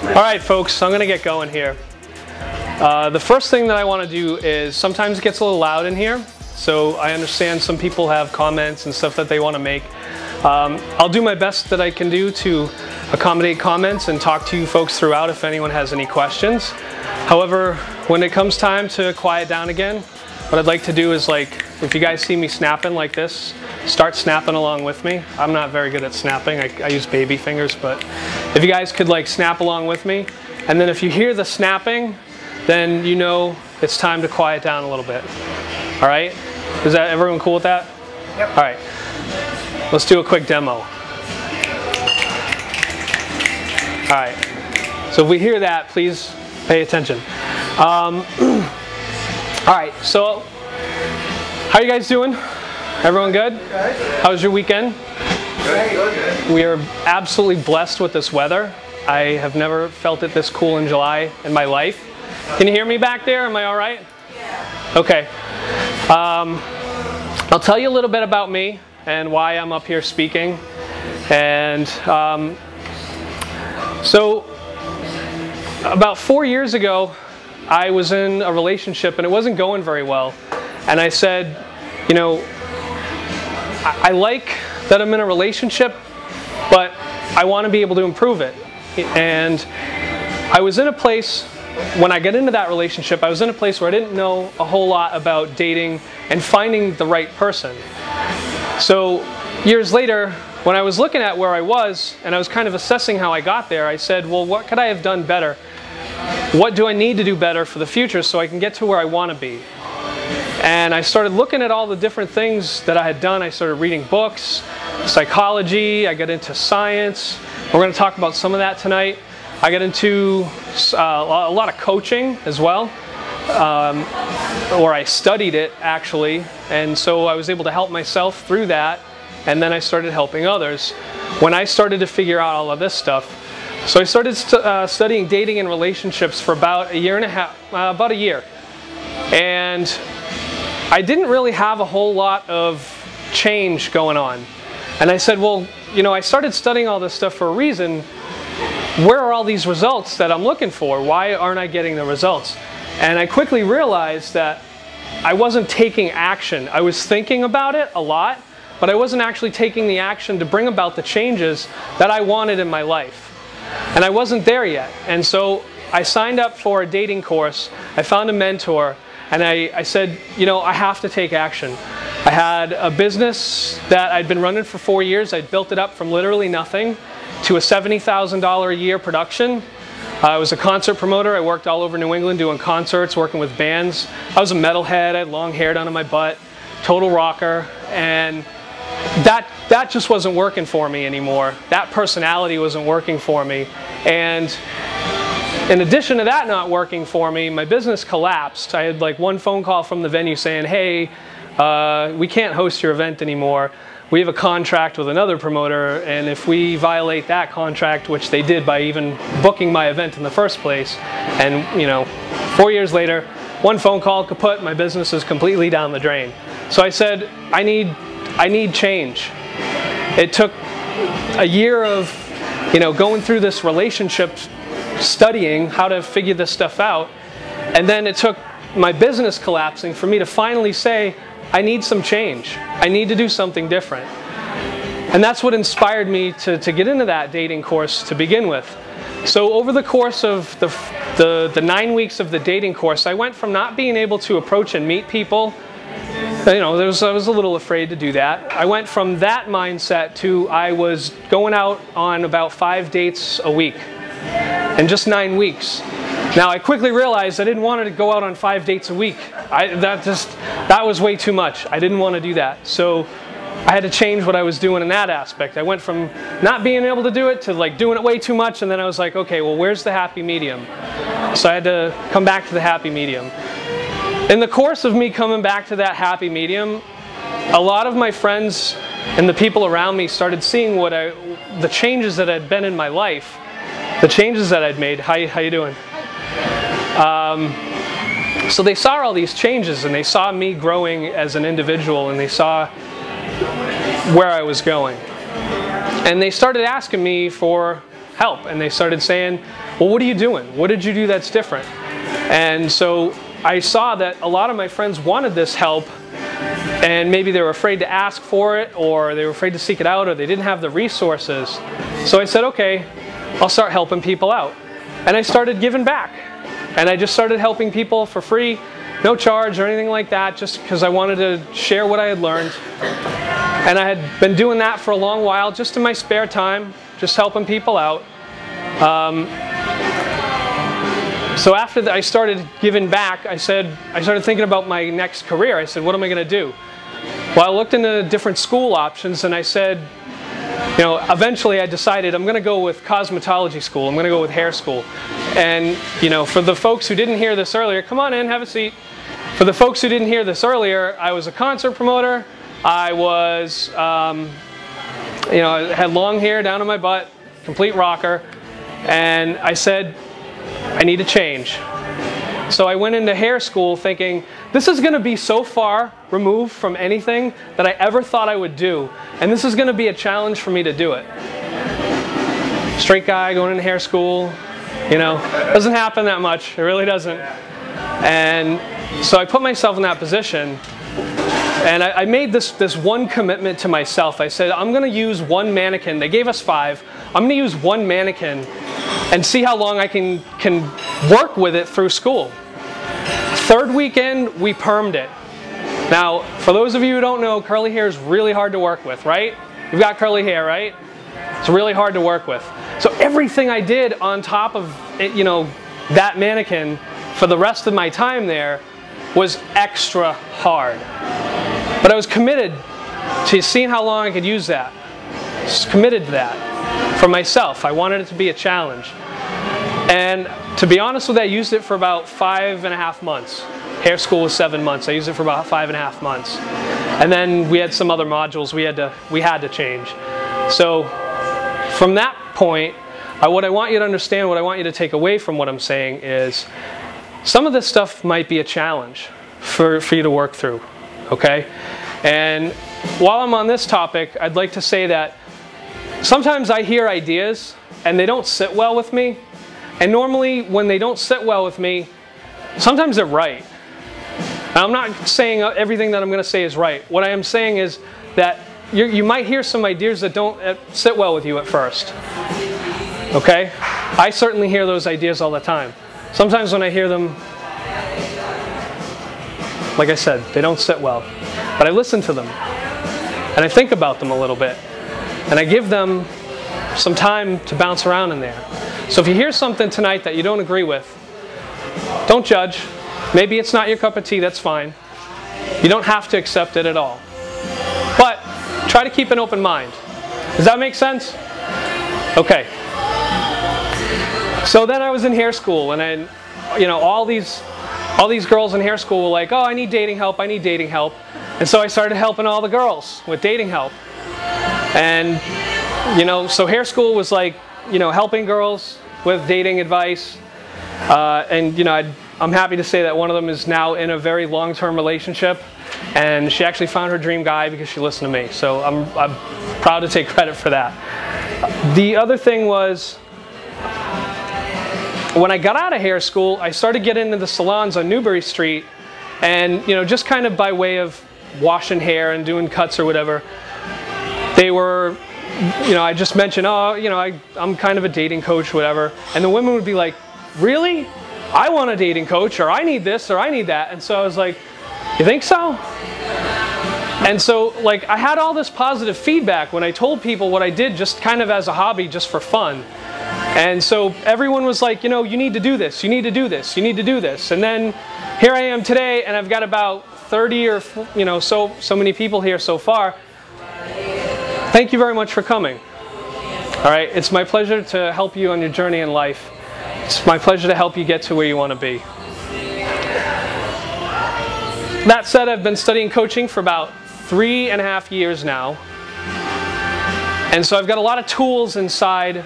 All right, folks, I'm going to get going here. The first thing that I want to do is sometimes it gets a little loud in here, so I understand some people have comments and stuff that they want to make. I'll do my best that I can do to accommodate comments and talk to you folks throughout if anyone has any questions. However, when it comes time to quiet down again, what I'd like to do is, like, if you guys see me snapping like this, start snapping along with me. I'm not very good at snapping. I use baby fingers, but if you guys could like snap along with me, and then if you hear the snapping, then you know it's time to quiet down a little bit. All right? Is that everyone cool with that? Yep. All right. Let's do a quick demo. All right. So if we hear that, please pay attention. All right. So how are you guys doing? Everyone good? How was your weekend? Good. We are absolutely blessed with this weather. I have never felt it this cool in July in my life. Can you hear me back there? Am I all right? Yeah. Okay. I'll tell you a little bit about me and why I'm up here speaking. And so about 4 years ago, I was in a relationship and it wasn't going very well. And I said, you know, I like that I'm in a relationship, but I want to be able to improve it. And I was in a place, when I got into that relationship, I was in a place where I didn't know a whole lot about dating and finding the right person. So years later, when I was looking at where I was and I was kind of assessing how I got there, I said, well, what could I have done better? What do I need to do better for the future so I can get to where I want to be? And I started looking at all the different things that I had done. I started reading books, psychology, I got into science. We're going to talk about some of that tonight. I got into a lot of coaching as well, or I studied it actually, and so I was able to help myself through that, and then I started helping others when I started to figure out all of this stuff. So I started studying dating and relationships for about a year and a half, about a year. And I didn't really have a whole lot of change going on. And I said, well, you know, I started studying all this stuff for a reason. Where are all these results that I'm looking for? Why aren't I getting the results? And I quickly realized that I wasn't taking action. I was thinking about it a lot, but I wasn't actually taking the action to bring about the changes that I wanted in my life. And I wasn't there yet. And so I signed up for a dating course. I found a mentor. And I said, you know, I have to take action. I had a business that I'd been running for 4 years. I'd built it up from literally nothing to a $70,000 a year production. I was a concert promoter. I worked all over New England doing concerts, working with bands. I was a metalhead. I had long hair down to my butt, total rocker. And that just wasn't working for me anymore. That personality wasn't working for me. And in addition to that not working for me, my business collapsed. I had like one phone call from the venue saying, hey, we can't host your event anymore. We have a contract with another promoter, and if we violate that contract, which they did by even booking my event in the first place, and you know, 4 years later, one phone call, kaput, my business is completely down the drain. So I said, I need change. It took a year of, you know, going through this relationship, studying how to figure this stuff out, and then it took my business collapsing for me to finally say, I need some change. I need to do something different. And that's what inspired me to get into that dating course to begin with. So over the course of the 9 weeks of the dating course, I went from not being able to approach and meet people, you know, I was a little afraid to do that. I went from that mindset to I was going out on about 5 dates a week. In just 9 weeks. Now I quickly realized I didn't want to go out on 5 dates a week. That was way too much. I didn't want to do that. So I had to change what I was doing in that aspect. I went from not being able to do it to like doing it way too much, and then I was like, okay, well, where's the happy medium? So I had to come back to the happy medium. In the course of me coming back to that happy medium, a lot of my friends and the people around me started seeing the changes that had been in my life. The changes that I'd made. How you doing? So they saw all these changes, and they saw me growing as an individual, and they saw where I was going. And they started asking me for help. And they started saying, well, what are you doing? What did you do that's different? And so I saw that a lot of my friends wanted this help, and maybe they were afraid to ask for it, or they were afraid to seek it out, or they didn't have the resources. So I said, okay, I'll start helping people out. And I started giving back. And I just started helping people for free, no charge or anything like that, just because I wanted to share what I had learned. And I had been doing that for a long while, just in my spare time, just helping people out. So after I started giving back, I started thinking about my next career. I said, what am I going to do? Well, I looked into different school options, and I said, you know, eventually I decided I'm going to go with cosmetology school. I'm going to go with hair school. And, you know, for the folks who didn't hear this earlier, come on in, have a seat. For the folks who didn't hear this earlier, I was a concert promoter. I was, you know, I had long hair down to my butt, complete rocker. And I said, I need a change. So I went into hair school thinking, this is going to be so far removed from anything that I ever thought I would do. And this is going to be a challenge for me to do it. Straight guy going into hair school, you know, doesn't happen that much. It really doesn't. And so I put myself in that position. And I made this one commitment to myself. I said, I'm going to use one mannequin. They gave us 5. I'm going to use one mannequin and see how long I can work with it through school. 3rd weekend, we permed it. Now, for those of you who don't know, curly hair is really hard to work with, right? You've got curly hair, right? It's really hard to work with. So everything I did on top of it, you know, that mannequin for the rest of my time there was extra hard. But I was committed to seeing how long I could use that. Just committed to that for myself. I wanted it to be a challenge. And to be honest with you, I used it for about 5.5 months. Hair school was 7 months. I used it for about 5.5 months. And then we had some other modules we had to change. So from that point, what I want you to understand, what I want you to take away from what I'm saying is some of this stuff might be a challenge for you to work through, okay? And while I'm on this topic, I'd like to say that sometimes I hear ideas and they don't sit well with me. And normally when they don't sit well with me, sometimes they're right. Now, I'm not saying everything that I'm going to say is right. What I am saying is that you might hear some ideas that don't sit well with you at first. Okay? I certainly hear those ideas all the time. Sometimes when I hear them, like I said, they don't sit well. But I listen to them. And I think about them a little bit. And I give them some time to bounce around in there. So if you hear something tonight that you don't agree with, don't judge. Maybe it's not your cup of tea, that's fine. You don't have to accept it at all. But try to keep an open mind. Does that make sense? Okay. So then I was in hair school, and you know, all these girls in hair school were like, oh, I need dating help, I need dating help. And so I started helping all the girls with dating help. And you know, so hair school was like, you know, helping girls with dating advice. And you know, I'm happy to say that one of them is now in a very long-term relationship, and she actually found her dream guy because she listened to me. So I'm proud to take credit for that. The other thing was, when I got out of hair school, I started getting into the salons on Newbury Street, and you know, just kind of by way of washing hair and doing cuts or whatever, they were, you know, I just mentioned, oh, you know, I'm kind of a dating coach, whatever. And the women would be like, really? I want a dating coach, or I need this, or I need that. And so I was like, you think so? And so, like, I had all this positive feedback when I told people what I did just kind of as a hobby, just for fun. And so everyone was like, you know, you need to do this, you need to do this, you need to do this. And then here I am today, and I've got about 30 or, you know, so many people here so far. Thank you very much for coming. All right, it's my pleasure to help you on your journey in life. It's my pleasure to help you get to where you want to be. That said, I've been studying coaching for about 3.5 years now. And so I've got a lot of tools inside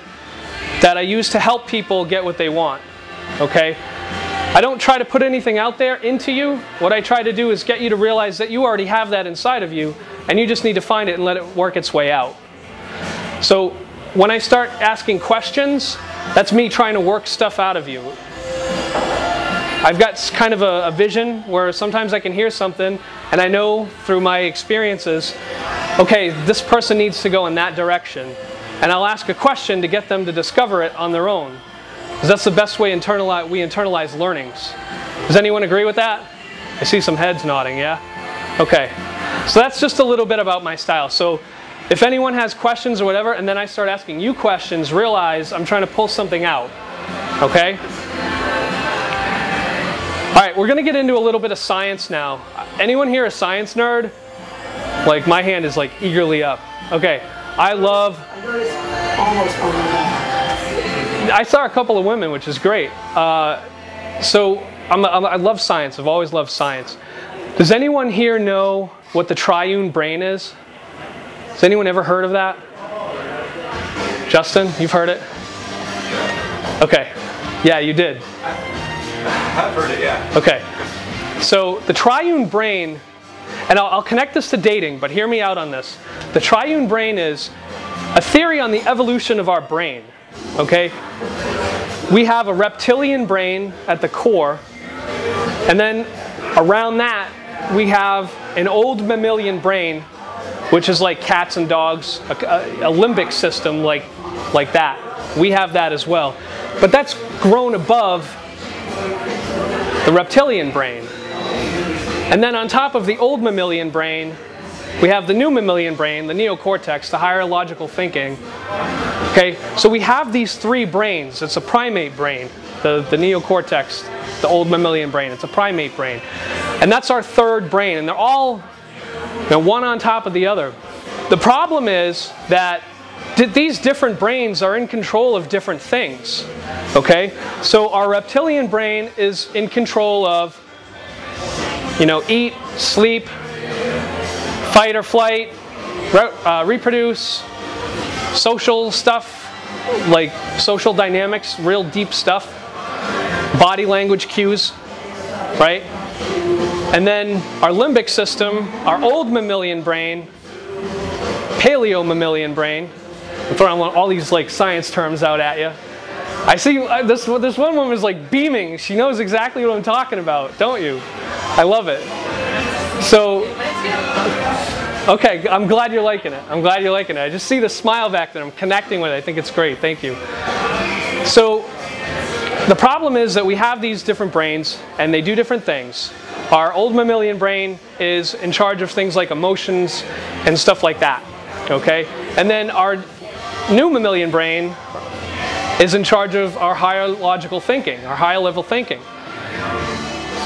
that I use to help people get what they want. Okay? I don't try to put anything out there into you. What I try to do is get you to realize that you already have that inside of you, and you just need to find it and let it work its way out. So when I start asking questions, that's me trying to work stuff out of you. I've got kind of a vision where sometimes I can hear something and I know through my experiences, okay, this person needs to go in that direction. And I'll ask a question to get them to discover it on their own. Because that's the best way we internalize learnings. Does anyone agree with that? I see some heads nodding, yeah? Okay. So that's just a little bit about my style. So if anyone has questions or whatever, and then I start asking you questions, realize I'm trying to pull something out. Okay? Alright, we're going to get into a little bit of science now. Anyone here a science nerd? Like, my hand is like eagerly up. Okay. I noticed almost all of that. I saw a couple of women, which is great. So I love science. I've always loved science. Does anyone here know what the triune brain is? Has anyone ever heard of that? Justin, you've heard it? Okay. Yeah, you did. I've heard it, yeah. Okay. So the triune brain, and I'll connect this to dating, but hear me out on this. The triune brain is a theory on the evolution of our brain. Okay? We have a reptilian brain at the core, and then around that we have an old mammalian brain, which is like cats and dogs, a limbic system like that. We have that as well. But that's grown above the reptilian brain. And then on top of the old mammalian brain, we have the new mammalian brain, the neocortex, the higher logical thinking. Okay, so we have these three brains. It's a primate brain, the neocortex, the old mammalian brain. It's a primate brain. And that's our third brain, and they're all one on top of the other. The problem is that these different brains are in control of different things. Okay, so our reptilian brain is in control of, eat, sleep, fight or flight, reproduce, social stuff, like social dynamics, real deep stuff, body language cues, right? And then our limbic system, our old mammalian brain, paleo-mammalian brain. I'm throwing all these like science terms out at you. I see this one woman is like beaming. She knows exactly what I'm talking about, don't you? I love it. So, okay, I'm glad you're liking it. I'm glad you're liking it. I just see the smile back there. I'm connecting with it. I think it's great. Thank you. So, the problem is that we have these different brains, and they do different things. Our old mammalian brain is in charge of things like emotions and stuff like that. Okay? And then our new mammalian brain is in charge of our higher logical thinking, our higher level thinking.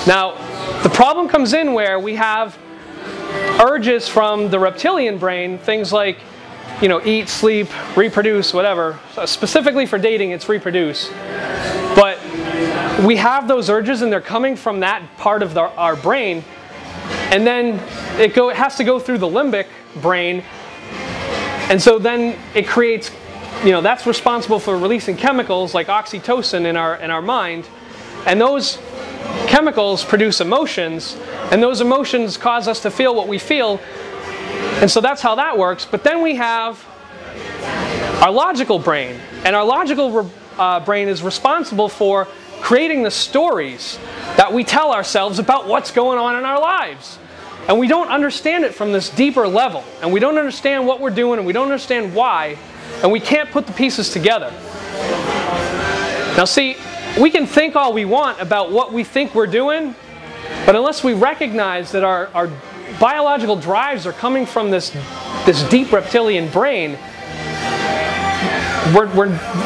Now, the problem comes in where we have urges from the reptilian brain, things like, eat, sleep, reproduce, whatever. So specifically for dating, it's reproduce. But we have those urges and they're coming from that part of our brain, and then it has to go through the limbic brain, and so then it creates, that's responsible for releasing chemicals like oxytocin in our mind, and those chemicals produce emotions, and those emotions cause us to feel what we feel, and so that's how that works. But then we have our logical brain, and our logical brain is responsible for creating the stories that we tell ourselves about what's going on in our lives. And we don't understand it from this deeper level, and we don't understand what we're doing, and we don't understand why, and we can't put the pieces together. Now see, we can think all we want about what we think we're doing, but unless we recognize that our biological drives are coming from this deep reptilian brain,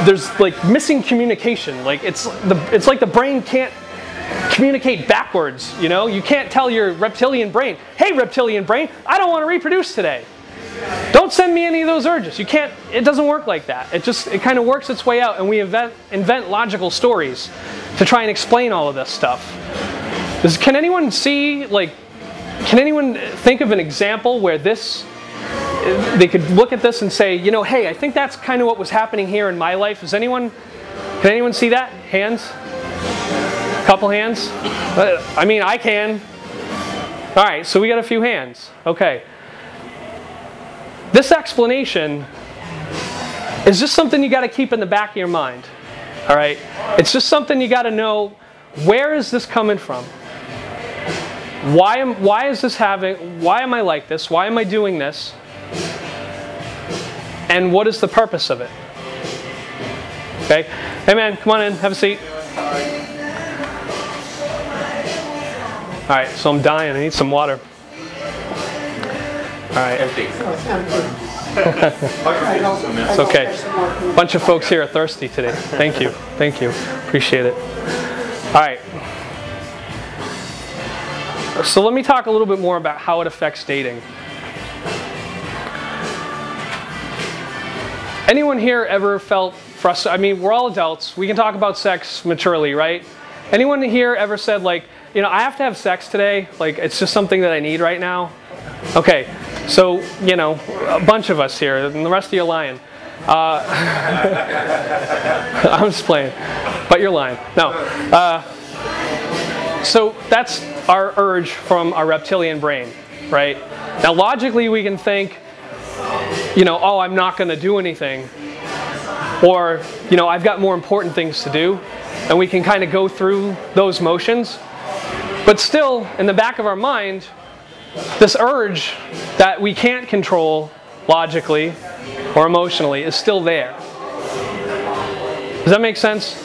there's like missing communication. Like it's like the brain can't communicate backwards. You can't tell your reptilian brain, "Hey, reptilian brain, I don't want to reproduce today. Don't send me any of those urges." You can't. It doesn't work like that. It kind of works its way out, and we invent logical stories to try and explain all of this stuff. Can anyone see, can anyone think of an example where they could look at this and say, hey, I think that's kind of what was happening here in my life. Can anyone see that? Hands? Couple hands? I mean, I can. All right, so we got a few hands. Okay. This explanation It's just something you got to keep in the back of your mind. All right? It's just something you got to know, where is this coming from? Why am I like this? Why am I doing this? And what is the purpose of it? Okay? Hey man, come on in, have a seat. All right, so I'm dying, I need some water. All right. Empty. It's okay. A bunch of folks here are thirsty today. Thank you. Thank you. Appreciate it. All right. So let me talk a little bit more about how it affects dating. Anyone here ever felt frustrated? I mean, we're all adults. We can talk about sex maturely, right? Anyone here ever said, like, you know, I have to have sex today? Like, it's just something that I need right now? Okay. So, you know, a bunch of us here, and the rest of you are lying. I'm just playing, but you're lying. No. So that's our urge from our reptilian brain, right? Now, logically, we can think, you know, oh, I'm not going to do anything. Or, you know, I've got more important things to do. And we can kind of go through those motions. But still, in the back of our mind, this urge that we can't control logically or emotionally is still there. Does that make sense?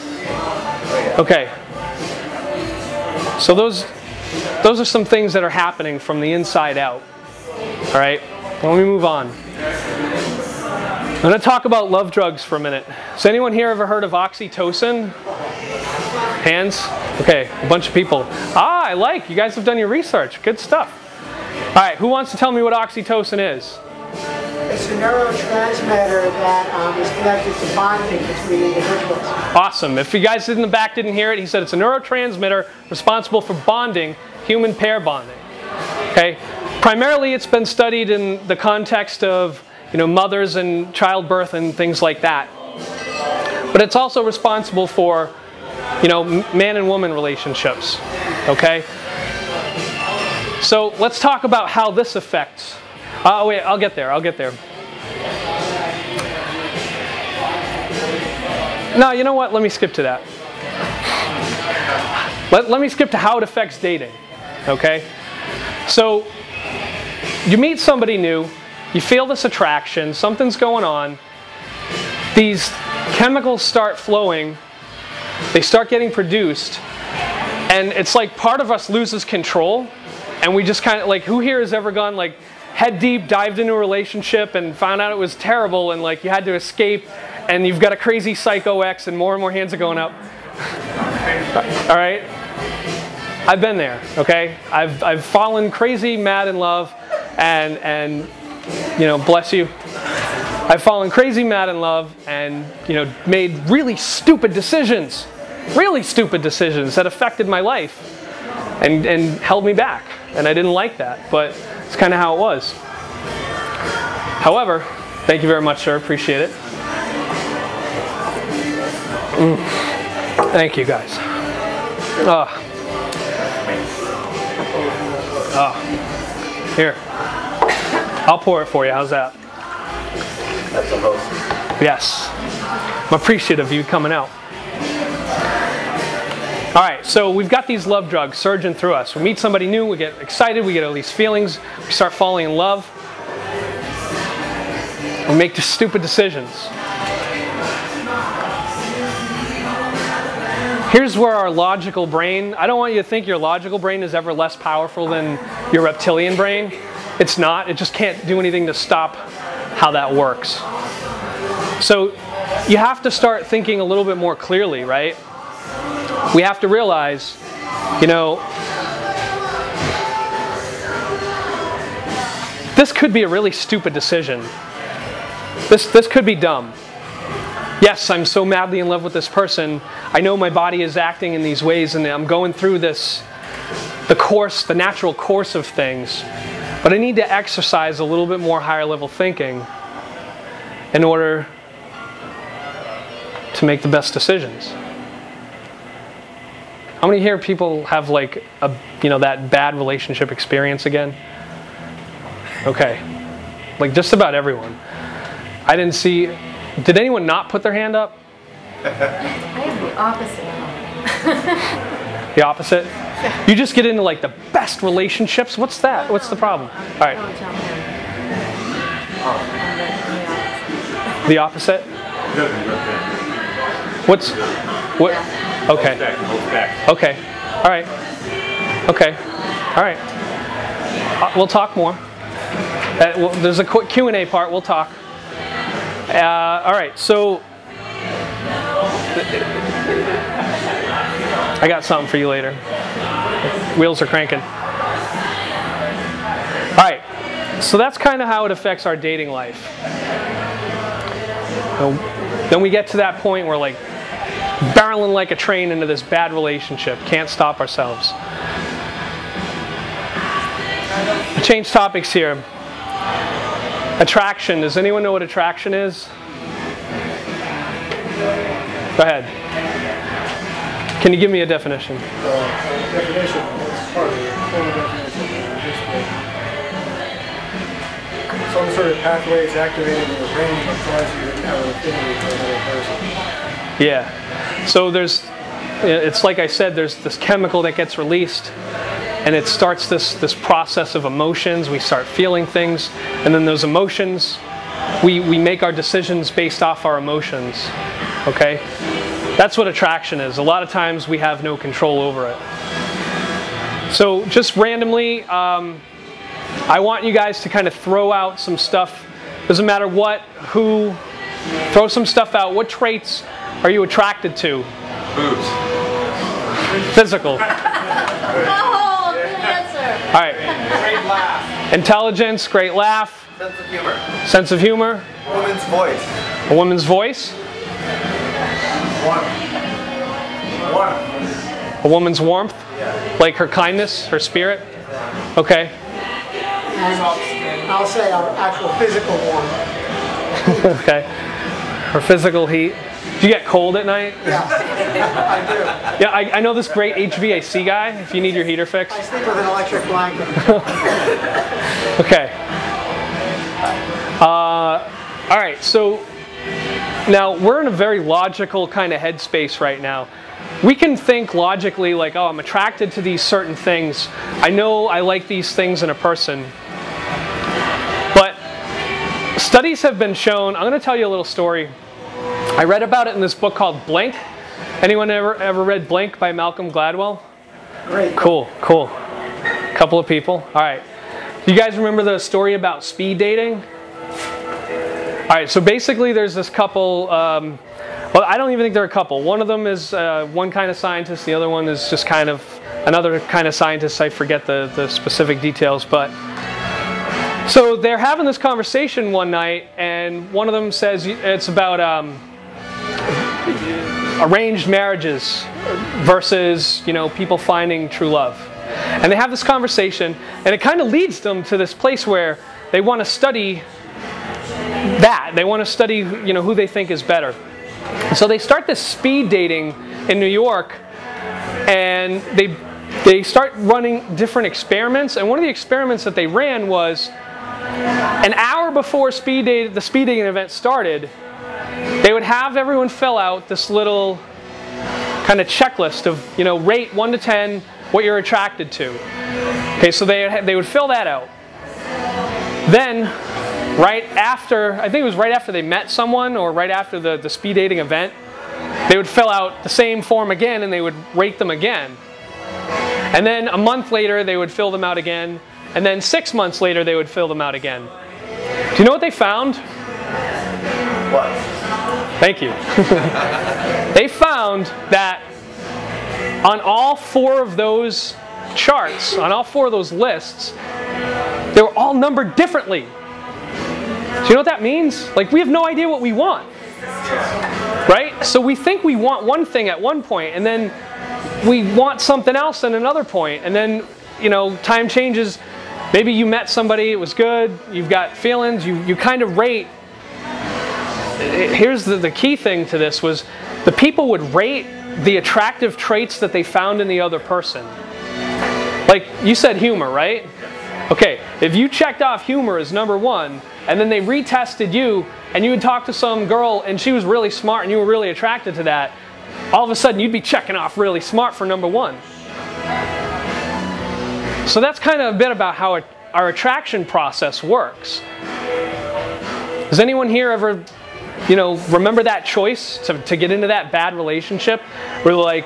Okay. So those are some things that are happening from the inside out. All right? Well, let me move on. I'm going to talk about love drugs for a minute. Has anyone here ever heard of oxytocin? Hands? Okay, a bunch of people. Ah, you guys have done your research. Good stuff. All right, who wants to tell me what oxytocin is? It's a neurotransmitter that is connected to bonding between individuals. Awesome. If you guys in the back didn't hear it, he said it's a neurotransmitter responsible for bonding, human pair bonding. Okay? Primarily, it's been studied in the context of, you know, mothers and childbirth and things like that. But it's also responsible for, you know, man and woman relationships. Okay? So let's talk about how this affects. Oh wait, I'll get there. No, you know what? Let me skip to that. Let me skip to how it affects dating. Okay? So you meet somebody new, you feel this attraction, something's going on, these chemicals start flowing, they start getting produced, and it's like part of us loses control, and we just kind of, like, who here has ever gone, like, head deep, dived into a relationship and found out it was terrible and, like, you had to escape, and you've got a crazy psycho ex and more hands are going up? All right? I've been there, okay? I've fallen crazy mad in love, and you know, bless you. I've fallen crazy mad in love and, you know, made really stupid decisions that affected my life and held me back. And I didn't like that, but it's kind of how it was. However, thank you very much, sir. Appreciate it. Thank you, guys. Here. I'll pour it for you. How's that? That's a host. Yes. I'm appreciative of you coming out. All right, so we've got these love drugs surging through us. We meet somebody new, we get excited, we get all these feelings, we start falling in love. We make just stupid decisions. Here's where our logical brain, I don't want you to think your logical brain is ever less powerful than your reptilian brain. It's not. It just can't do anything to stop how that works. So you have to start thinking a little bit more clearly, right? We have to realize, you know, this could be a really stupid decision. This could be dumb. Yes, I'm so madly in love with this person. I know my body is acting in these ways and I'm going through this, the natural course of things. But I need to exercise a little bit more higher level thinking in order to make the best decisions. How many here people have, like, that bad relationship experience again? Okay. Like, just about everyone. I didn't see Did anyone not put their hand up? I have the opposite. The opposite? You just get into like the best relationships? What's that? What's the problem? All right. The opposite? What? Okay. Okay. All right. Okay. All right. We'll talk more. There's a quick Q&A part. We'll talk. All right. So I got something for you later. Wheels are cranking. All right. So that's kind of how it affects our dating life. Then we get to that point where like barreling like a train into this bad relationship. Can't stop ourselves. Change topics here. Attraction. Does anyone know what attraction is? Go ahead. Can you give me a definition? Definition, it's part of the full definition. Some sort of pathway is activated in your brain that causes you to have an affinity for another person. Yeah. So it's like I said, there's this chemical that gets released, and it starts this process of emotions. We start feeling things, and then those emotions, we make our decisions based off our emotions. Okay? That's what attraction is. A lot of times we have no control over it. So just randomly, I want you guys to kind of throw out some stuff. Doesn't matter what, who, throw some stuff out. What traits are you attracted to? Boobs. Physical. Oh, good answer. All right. Great laugh. Intelligence, great laugh. Sense of humor. Sense of humor. Woman's voice. A woman's voice. Warmth. A woman's warmth. Yeah. Like her kindness, her spirit. Okay. And I'll say our actual physical warmth. Okay. Her physical heat. Do you get cold at night? Yeah, I do. Yeah, I know this great HVAC guy if you need your heater fixed. I sleep with an electric blanket. Okay. All right, so now we're in a very logical kind of headspace right now. We can think logically like, oh, I'm attracted to these certain things. I know I like these things in a person. But studies have been shown, I'm going to tell you a little story. I read about it in this book called Blink. Anyone ever read Blink by Malcolm Gladwell? Great. Cool. Couple of people. All right. You guys remember the story about speed dating? All right, so basically there's this couple, well, I don't even think they're a couple. One of them is one kind of scientist, the other one is just kind of another kind of scientist. I forget the specific details, but so they're having this conversation one night, and one of them says it's about arranged marriages versus, people finding true love. And they have this conversation, and it kind of leads them to this place where they want to study that. They want to study, who they think is better. So they start this speed dating in New York, and they start running different experiments. And one of the experiments that they ran was an hour before the speed dating event started, they would have everyone fill out this little kind of checklist of, rate 1 to 10 what you're attracted to. Okay, so they would fill that out. Then, right after, I think it was right after they met someone or right after the speed dating event, they would fill out the same form again and they would rate them again. And then a month later, they would fill them out again. And then 6 months later, they would fill them out again. Do you know what they found? What? Thank you. They found that on all 4 of those charts, on all 4 of those lists, they were all numbered differently. Do you know what that means? Like, we have no idea what we want. Right? So we think we want one thing at one point, and then we want something else at another point. And then, time changes. Maybe you met somebody, it was good, you've got feelings, you kind of rate. Here's the key thing to this was the people would rate the attractive traits that they found in the other person. Like, you said humor, right? Okay, if you checked off humor as number 1, and then they retested you, and you would talk to some girl and she was really smart and you were really attracted to that, all of a sudden you'd be checking off really smart for number one. So that's kind of a bit about how our attraction process works. Does anyone here ever, remember that choice to get into that bad relationship where like,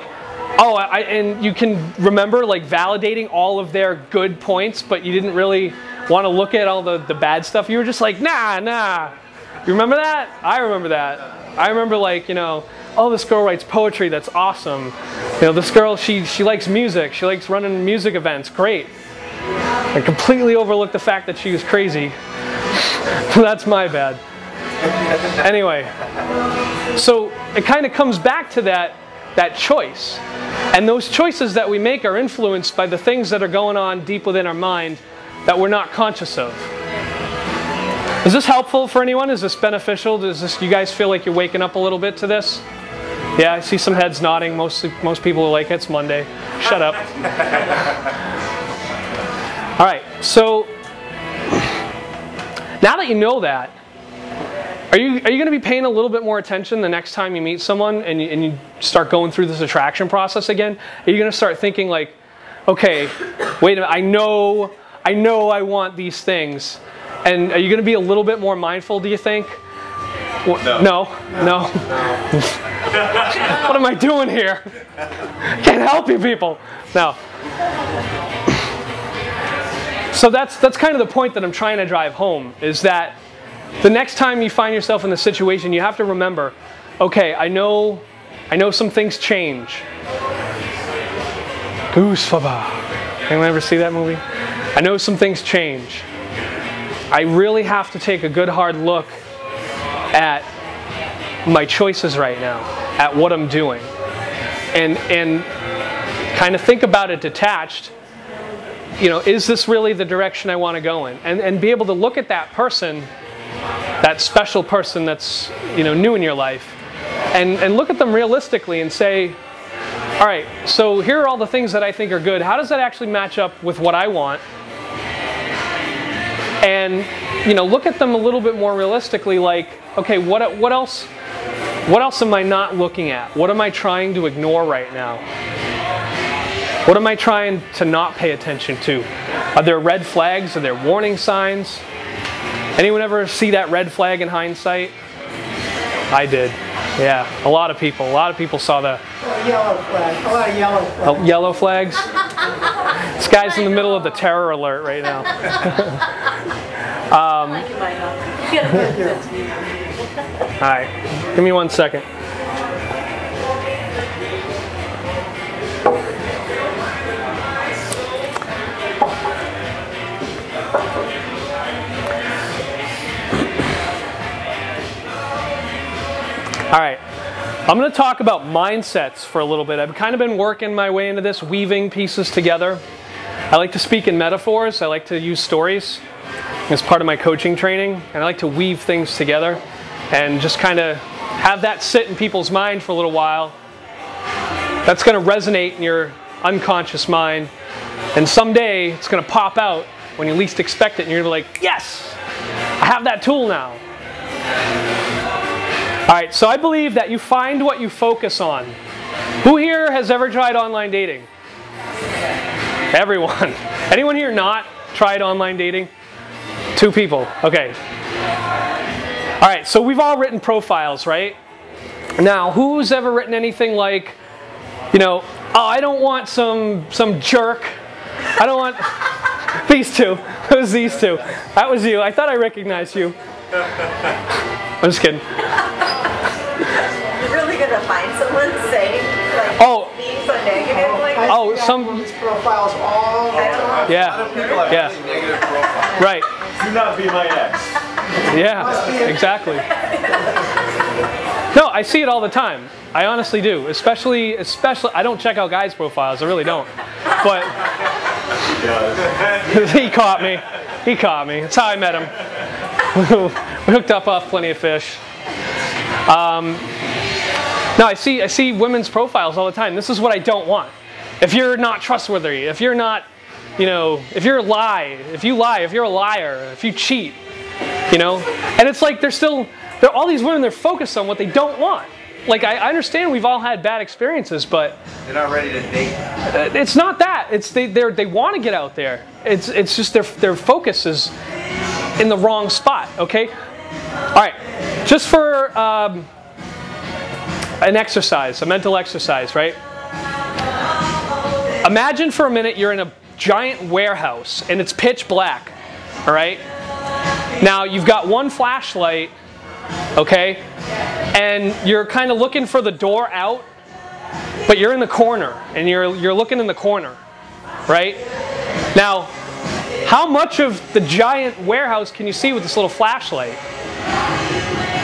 oh, and you can remember like validating all of their good points, but you didn't really want to look at all the bad stuff. You were just like, nah. You remember that? I remember that. I remember like, oh, this girl writes poetry, that's awesome. This girl, she likes music, she likes running music events, great. I completely overlooked the fact that she was crazy. That's my bad. Anyway, so it kind of comes back to that choice. And those choices that we make are influenced by the things that are going on deep within our mind that we're not conscious of. Is this helpful for anyone? Is this beneficial? You guys feel like you're waking up a little bit to this? Yeah, I see some heads nodding. Most people are like, it's Monday. Shut up. All right, so now that you know that, are you going to be paying a little bit more attention the next time you meet someone and you start going through this attraction process again? Are you going to start thinking like, okay, wait a minute, I know I want these things. And are you going to be a little bit more mindful, do you think? No. What am I doing here? Can't help you people. No. So that's kind of the point that I'm trying to drive home, is that the next time you find yourself in the situation, you have to remember, okay, I know some things change. Goosefaba. Anyone ever see that movie? I know some things change. I really have to take a good hard look at my choices right now, at what I'm doing, and kind of think about it detached. Is this really the direction I want to go in? And be able to look at that person, that special person that's new in your life, and look at them realistically and say, all right, so here are all the things that I think are good. How does that actually match up with what I want? And look at them a little bit more realistically, like, okay, what else am I not looking at? What am I trying to ignore right now? What am I trying to not pay attention to? Are there red flags? Are there warning signs? Anyone ever see that red flag in hindsight? I did. Yeah, a lot of people saw the Yellow flag. A lot of yellow flags. Yellow flags? This guy's in the middle of the terror alert right now. All right, give me 1 second. All right, I'm going to talk about mindsets for a little bit. I've kind of been working my way into this, weaving pieces together. I like to speak in metaphors. I like to use stories as part of my coaching training. And I like to weave things together and just kind of have that sit in people's mind for a little while. That's going to resonate in your unconscious mind. And someday it's going to pop out when you least expect it. And you're going to be like, yes, I have that tool now. All right, so I believe that you find what you focus on. Who here has ever tried online dating? Everyone. Anyone here not tried online dating? 2 people. Okay. All right, so we've all written profiles, right? Now, who's ever written anything like, oh, I don't want some jerk. I don't want these 2. It was these 2. That was you. I thought I recognized you. I'm just kidding. You're really gonna find someone saying being so negative like that? I see these profiles all the time. Yeah. Really negative profiles. Right. Do not be my ex. Yeah. Exactly. No, I see it all the time. I honestly do. Especially. I don't check out guys' profiles. I really don't. But he caught me. He caught me. That's how I met him. We hooked up off Plenty of Fish. No, I see women's profiles all the time. This is what I don't want. If you're not trustworthy, if you're not, if you're a liar, if you cheat, You know? And it's like all these women, they're focused on what they don't want. Like, I understand we've all had bad experiences, but They're not ready to date. it's not that. It's they want to get out there. It's just their focus is in the wrong spot, okay? All right, just for an exercise, a mental exercise, right? Imagine for a minute you're in a giant warehouse and it's pitch black, all right? Now, you've got one flashlight, okay? And you're kind of looking for the door out, but you're in the corner, and you're looking in the corner, right? Now, how much of the giant warehouse can you see with this little flashlight?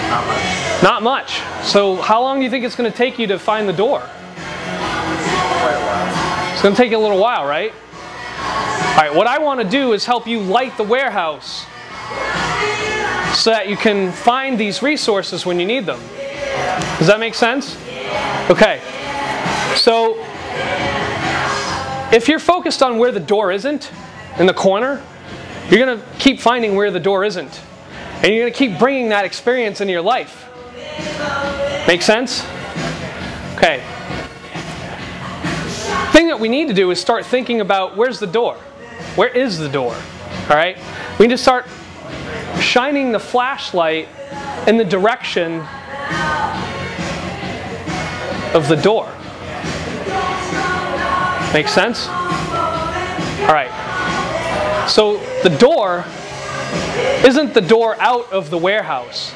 Not much. Not much. So how long do you think it's going to take you to find the door? Quite a while. It's going to take you a little while, right? All right, what I want to do is help you light the warehouse so that you can find these resources when you need them. Does that make sense? Okay. So, if you're focused on where the door isn't, in the corner, you're going to keep finding where the door isn't. And you're going to keep bringing that experience into your life. Make sense? Okay. The thing that we need to do is start thinking about where's the door? Where is the door? All right? We need to start shining the flashlight in the direction of the door. Make sense? All right. So the door isn't the door out of the warehouse.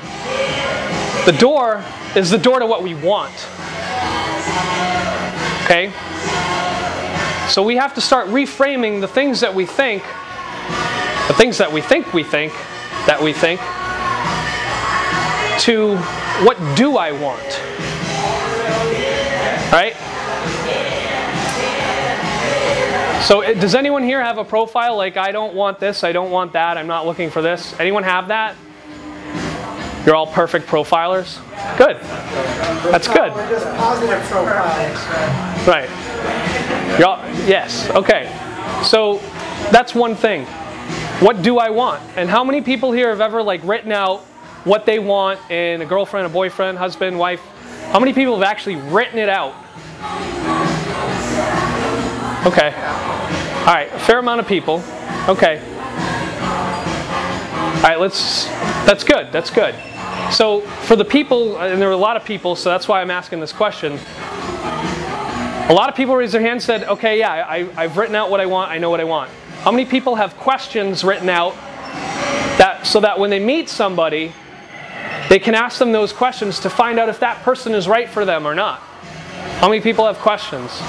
The door is the door to what we want. Okay? So we have to start reframing the things that we think, to what do I want? Right? So does anyone here have a profile like I don't want this, I don't want that, I'm not looking for this? Anyone have that? You're all perfect profilers? Good. That's good. We're just positive profiles. Right. You're all, yes. Okay. So that's one thing. What do I want? And how many people here have ever like written out what they want in a girlfriend, a boyfriend, husband, wife? How many people have actually written it out? Okay. All right, a fair amount of people. Okay. All right, that's good, that's good. So for the people, and there are a lot of people, so that's why I'm asking this question. A lot of people raised their hand and said, okay, yeah, I've written out what I want, I know what I want. How many people have questions written out so that when they meet somebody, they can ask them those questions to find out if that person is right for them or not? How many people have questions?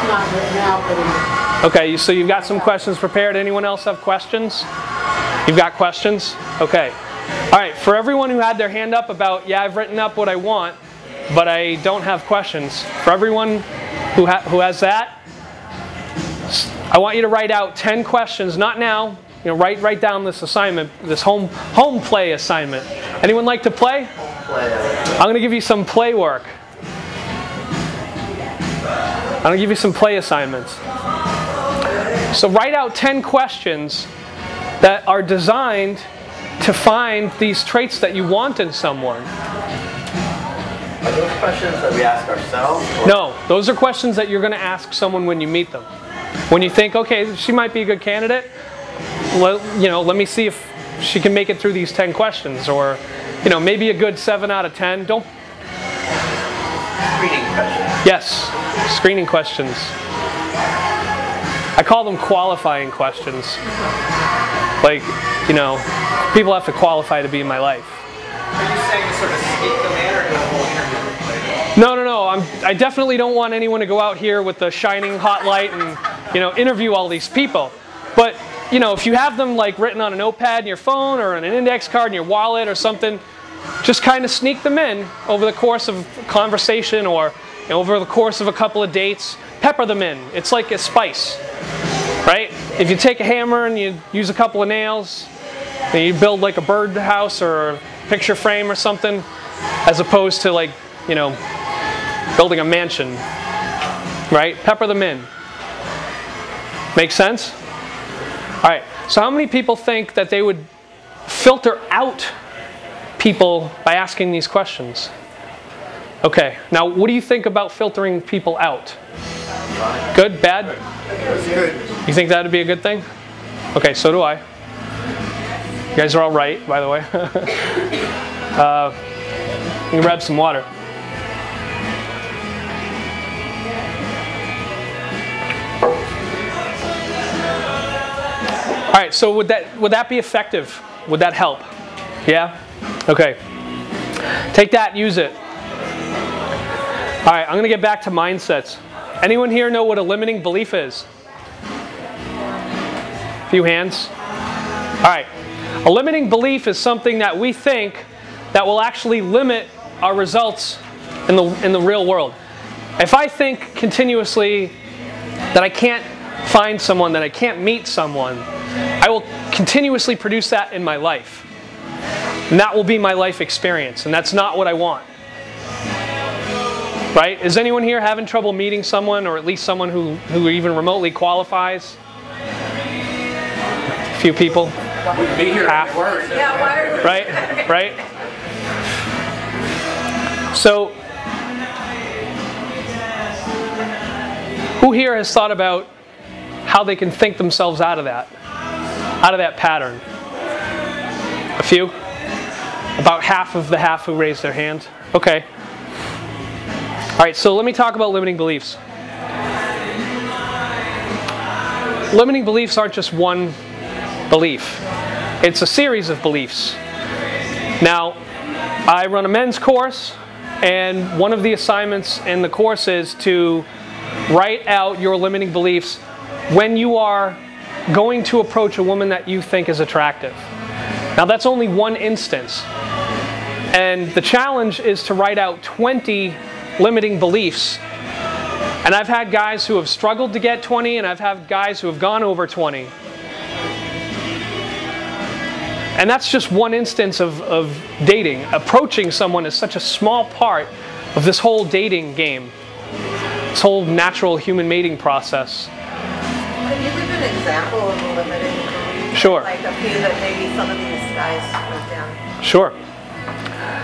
Not right now, but Okay, so you've got some questions prepared. Anyone else have questions? You've got questions? Okay. All right, for everyone who had their hand up about, yeah, I've written up what I want, but I don't have questions. For everyone who has that, I want you to write out 10 questions, not now. You know, write down this assignment, this home play assignment. Anyone like to play? I'm going to give you some play work. I'm going to give you some play assignments. So write out 10 questions that are designed to find these traits that you want in someone. Are those questions that we ask ourselves? Or? No, those are questions that you're going to ask someone when you meet them. When you think, okay, she might be a good candidate, let me see if she can make it through these 10 questions, or maybe a good 7 out of 10. Don't. Screening questions. Yes, screening questions. I call them qualifying questions. Like, people have to qualify to be in my life. Are you saying to sort of sneak them in, or do a whole interview? No. I definitely don't want anyone to go out here with the shining hot light and interview all these people. But if you have them like written on a notepad in your phone or on an index card in your wallet or something, just kind of sneak them in over the course of a conversation or over the course of a couple of dates. Pepper them in. It's like a spice, right? If you take a hammer and you use a couple of nails and you build like a bird house or a picture frame or something, as opposed to like, building a mansion, right? Pepper them in. Make sense? All right, so how many people think that they would filter out people by asking these questions. Okay, now what do you think about filtering people out? Good? Bad? Good. You think that would be a good thing? Okay, so do I. You guys are all right, by the way. You can grab some water. All right, so would that be effective? Would that help? Yeah? Okay. Take that, use it. All right, I'm going to get back to mindsets. Anyone here know what a limiting belief is? A few hands. All right. A limiting belief is something that we think that will actually limit our results in the real world. If I think continuously that I can't find someone, that I can't meet someone, I will continuously produce that in my life. And that will be my life experience, and that's not what I want. Right? Is anyone here having trouble meeting someone, or at least someone who even remotely qualifies? A few people. Be here. Half. Yeah, why are we? Right? Right? So, who here has thought about how they can think themselves out of that pattern? A few? About half of the half who raised their hand. Okay. All right, so let me talk about limiting beliefs. Limiting beliefs aren't just one belief. It's a series of beliefs. Now, I run a men's course, and one of the assignments in the course is to write out your limiting beliefs when you are going to approach a woman that you think is attractive. Now, that's only one instance. And the challenge is to write out 20 limiting beliefs. And I've had guys who have struggled to get 20, and I've had guys who have gone over 20. And that's just one instance of dating. Approaching someone is such a small part of this whole dating game, this whole natural human mating process. Can you give an example of a limiting belief? Sure. Like a few that maybe some of these guys put down. Sure.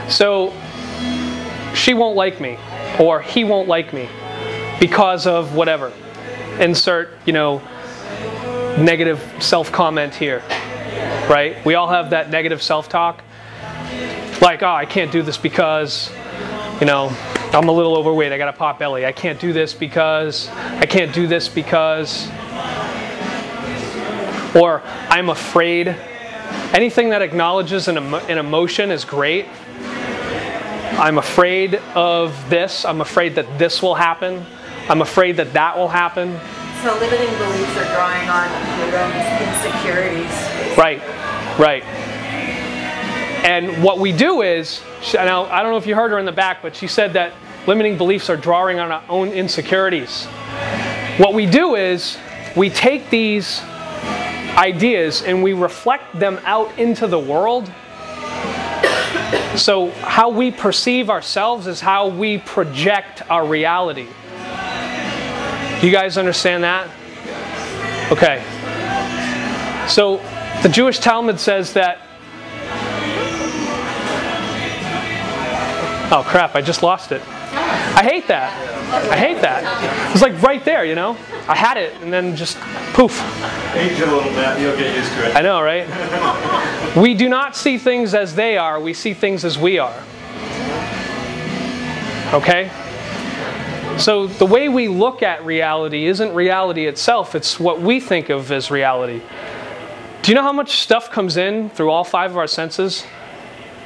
So, she won't like me, or he won't like me because of whatever. Insert, negative self-comment here, right? We all have that negative self-talk. Like, oh, I can't do this because, I'm a little overweight, I got a pot belly. I can't do this because, or I'm afraid. Anything that acknowledges an emotion is great. I'm afraid of this. I'm afraid that this will happen. I'm afraid that that will happen. So limiting beliefs are drawing on your own insecurities. Right, right. And what we do is, now I don't know if you heard her in the back, but she said that limiting beliefs are drawing on our own insecurities. What we do is, we take these ideas and we reflect them out into the world. So how we perceive ourselves is how we project our reality. Do you guys understand that? Okay. So the Jewish Talmud says that... Oh crap, I just lost it. I hate that. I hate that. It's like right there, I had it and then just poof. Age a little bit, you'll get used to it. I know, right? We do not see things as they are, we see things as we are. Okay? So the way we look at reality isn't reality itself, it's what we think of as reality. Do you know how much stuff comes in through all 5 of our senses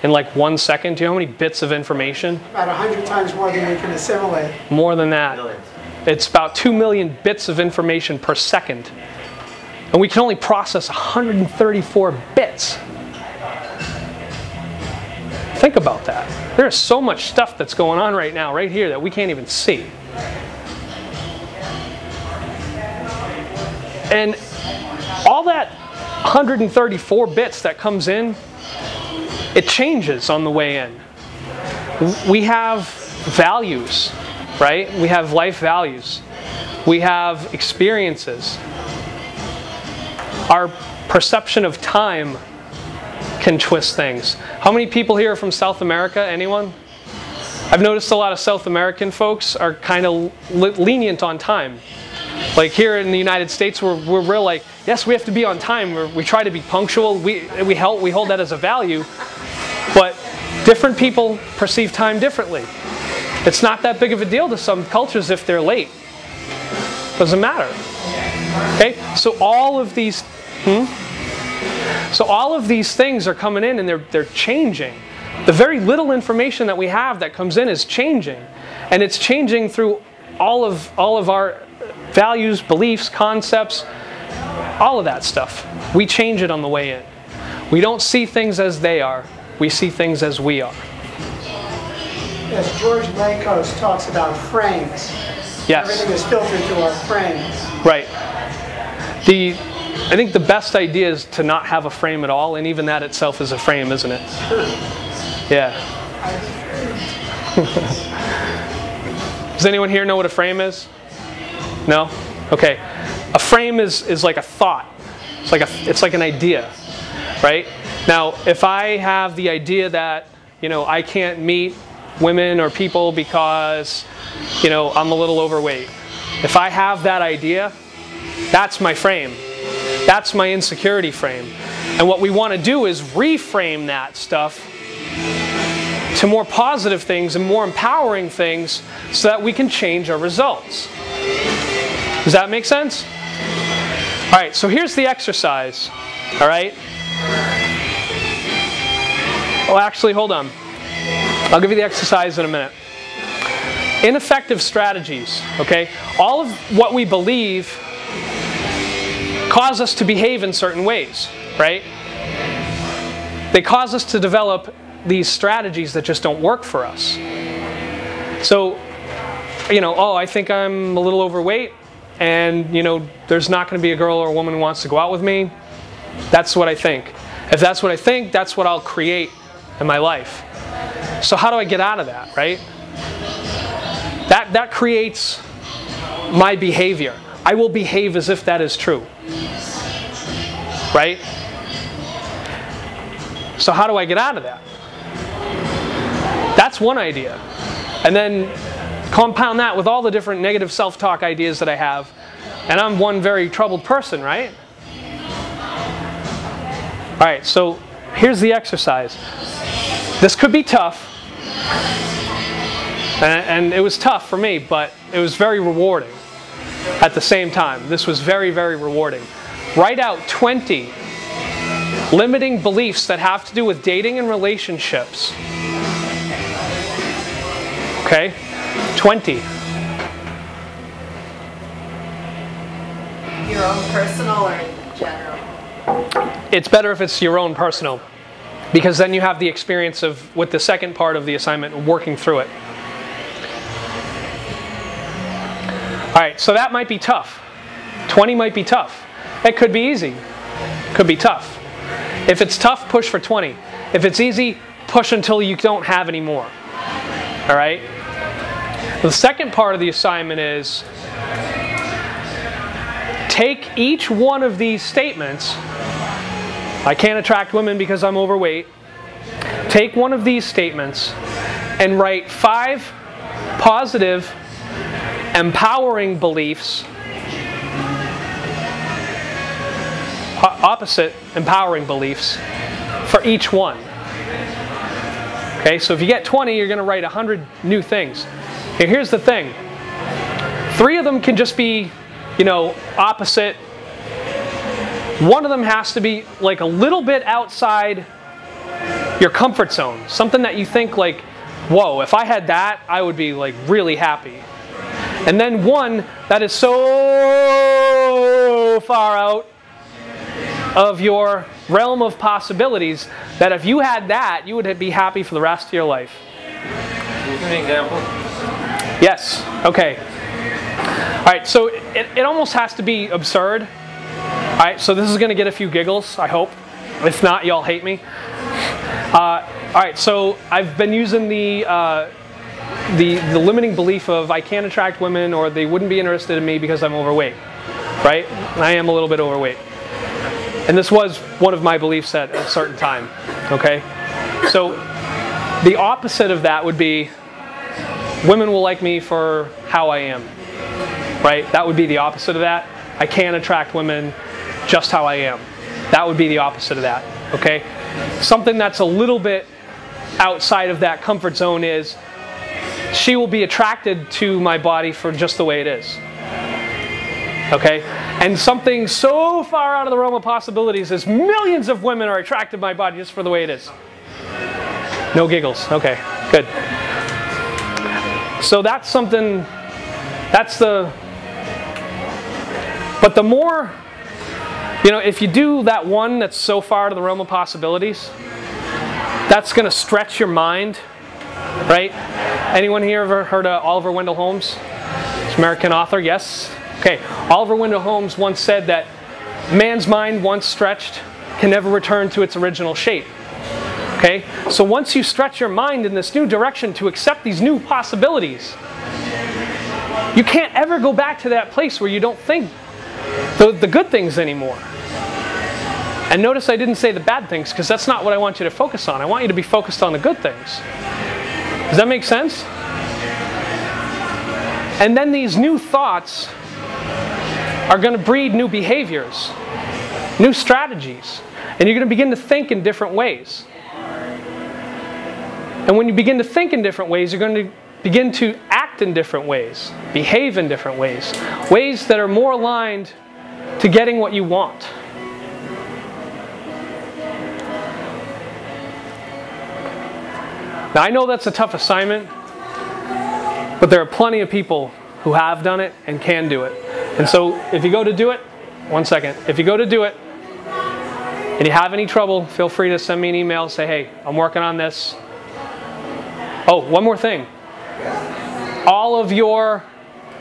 in like 1 second? Do you know how many bits of information? About 100 times more than we can assimilate. More than that. Millions. It's about 2 million bits of information per second. And we can only process 134 bits. Think about that. There is so much stuff that's going on right now, right here, that we can't even see. And all that 134 bits that comes in, it changes on the way in. We have values, right? We have life values. We have experiences. Our perception of time can twist things. How many people here are from South America? Anyone? I've noticed a lot of South American folks are kind of lenient on time. Like here in the United States, we're real like, yes, we have to be on time. We try to be punctual. We hold that as a value. But different people perceive time differently. It's not that big of a deal to some cultures if they're late. Doesn't matter. Okay, so all of these, things are coming in and they're changing. The very little information that we have that comes in is changing, and it's changing through all of our values, beliefs, concepts, all of that stuff. We change it on the way in. We don't see things as they are. We see things as we are. Yes, George Lakos talks about frames. Yes. Everything is filtered through our frames. Right. I think the best idea is to not have a frame at all, and even that itself is a frame, isn't it? Yeah. Does anyone here know what a frame is? No? Okay. A frame is like a thought. It's like an idea, right? Now, if I have the idea that, I can't meet women or people because, I'm a little overweight. If I have that idea, that's my frame. That's my insecurity frame. And what we want to do is reframe that stuff to more positive things and more empowering things so that we can change our results. Does that make sense? All right, so here's the exercise. All right? Oh, actually, hold on. I'll give you the exercise in a minute. Ineffective strategies, okay? All of what we believe cause us to behave in certain ways, right? They cause us to develop these strategies that just don't work for us. So, oh, I think I'm a little overweight, and, there's not going to be a girl or a woman who wants to go out with me. That's what I think. If that's what I think, that's what I'll create in my life. So how do I get out of that, right? That creates my behavior. I will behave as if that is true. Right? So how do I get out of that? That's one idea. And then compound that with all the different negative self-talk ideas that I have. And I'm one very troubled person, right? All right, so here's the exercise. This could be tough. And it was tough for me, but it was very rewarding at the same time. This was very, very rewarding. Write out 20 limiting beliefs that have to do with dating and relationships. Okay? 20. Your own personal or in general? It's better if it's your own personal, because then you have the experience of, with the second part of the assignment, working through it. Alright, so that might be tough. 20 might be tough. It could be easy. It could be tough. If it's tough, push for 20. If it's easy, push until you don't have any more. Alright? The second part of the assignment is take each one of these statements. I can't attract women because I'm overweight. Take one of these statements and write 5 positive, empowering beliefs, opposite empowering beliefs for each one. Okay, so if you get 20, you're going to write 100 new things. Okay, here's the thing. 3 of them can just be, opposite. One of them has to be like a little bit outside your comfort zone. Something that you think like, whoa, if I had that, I would be like really happy. And then one that is so far out of your realm of possibilities that if you had that, you would be happy for the rest of your life. Can you give me an example? Yes. Okay. All right. So it almost has to be absurd. All right. So this is going to get a few giggles, I hope. If not, y'all hate me. All right. So I've been using the limiting belief of I can't attract women, or they wouldn't be interested in me because I'm overweight. Right? And I am a little bit overweight. And this was one of my beliefs at a certain time. Okay? So the opposite of that would be women will like me for how I am. Right? That would be the opposite of that. I can't attract women just how I am. That would be the opposite of that. Okay? Something that's a little bit outside of that comfort zone is she will be attracted to my body for just the way it is. Okay? And something so far out of the realm of possibilities is millions of women are attracted to my body just for the way it is. No giggles. Okay, good. So that's something, that's the, but the more, you know, if you do that one that's so far out of the realm of possibilities, that's going to stretch your mind, right? Anyone here ever heard of Oliver Wendell Holmes? He's an American author, yes? Okay, Oliver Wendell Holmes once said that man's mind, once stretched, can never return to its original shape. Okay, so once you stretch your mind in this new direction to accept these new possibilities, you can't ever go back to that place where you don't think the good things anymore. And notice I didn't say the bad things, because that's not what I want you to focus on. I want you to be focused on the good things. Does that make sense? And then these new thoughts are going to breed new behaviors, new strategies, and you're going to begin to think in different ways. And when you begin to think in different ways, you're going to begin to act in different ways, behave in different ways, ways that are more aligned to getting what you want. Now, I know that's a tough assignment, but there are plenty of people who have done it and can do it. And so if you go to do it, one second, if you go to do it and you have any trouble, feel free to send me an email, say, hey, I'm working on this. Oh, one more thing. All of your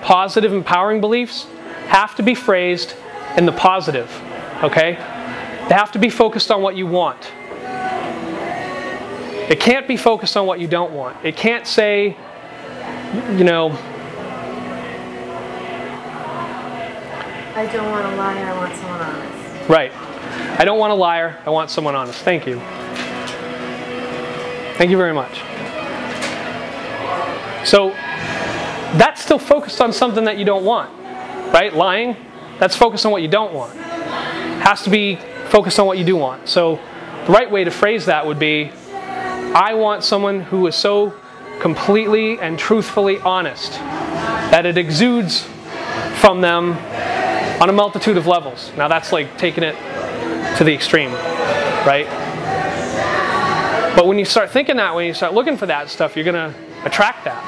positive, empowering beliefs have to be phrased in the positive, okay? They have to be focused on what you want. It can't be focused on what you don't want. It can't say, you know, I don't want a liar, I want someone honest. Right. I don't want a liar, I want someone honest. Thank you. Thank you very much. So, that's still focused on something that you don't want. Right? Lying, that's focused on what you don't want. Has to be focused on what you do want. So, the right way to phrase that would be, I want someone who is so completely and truthfully honest that it exudes from them on a multitude of levels. Now that's like taking it to the extreme, right? But when you start thinking that way, you start looking for that stuff, you're going to attract that.